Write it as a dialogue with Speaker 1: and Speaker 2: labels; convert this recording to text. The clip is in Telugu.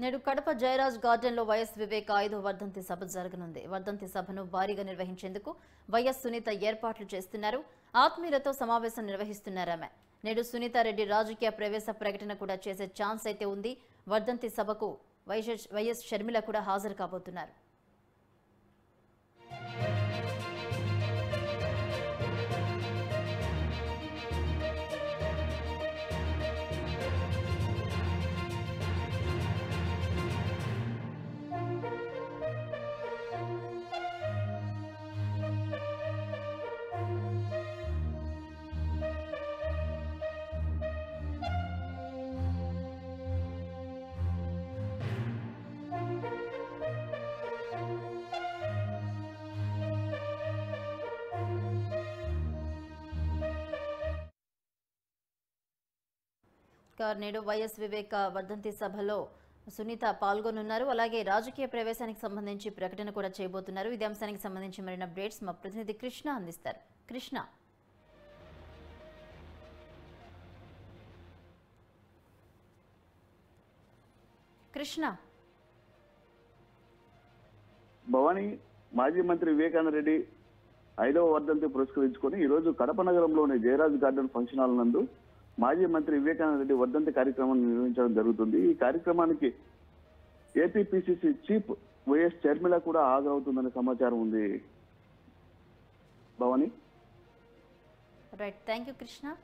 Speaker 1: నేడు కడప జయరాజ్ గార్డెన్లో వైఎస్ వివేక 5వ వర్ధంతి సభ జరగనుంది. వర్ధంతి సభను భారీగా నిర్వహించేందుకు వైఎస్ సునీత ఏర్పాట్లు చేస్తున్నారు. ఆత్మీయులతో సమావేశం నిర్వహిస్తున్నారామె. నేడు సునీతారెడ్డి రాజకీయ ప్రవేశ ప్రకటన కూడా చేసే ఛాన్స్ అయితే ఉంది. వర్ధంతి సభకు వైఎస్ షర్మిల కూడా హాజరు కాబోతున్నారు. నేడు వైఎస్ వివేక వర్ధంతి సభలో సునీత పాల్గొనున్నారు. అలాగే రాజకీయ ప్రవేశానికి సంబంధించి ప్రకటన కూడా చేయబోతున్నారు. ఇదే అంశానికి సంబంధించి మరిన్ని అప్డేట్స్ మా ప్రతినిధి కృష్ణ అందిస్తారు. కృష్ణ
Speaker 2: భవానీ, మాజీ మంత్రి వివేకానంద రెడ్డి 5వ వర్ధంతి పురస్కరించుకొని ఈరోజు కడప నగరంలోని జయరాజ్ గార్డెన్ ఫంక్షన్ హాల్ నందు మాజీ మంత్రి వివేకానంద రెడ్డి వర్ధంతి కార్యక్రమాన్ని నిర్వహించడం జరుగుతుంది. ఈ కార్యక్రమానికి ఏపీపీసీసీ చీఫ్ వైఎస్ షర్మిల కూడా హాజరవుతుందనే సమాచారం ఉంది. Bhavani,
Speaker 1: right, thank you Krishna.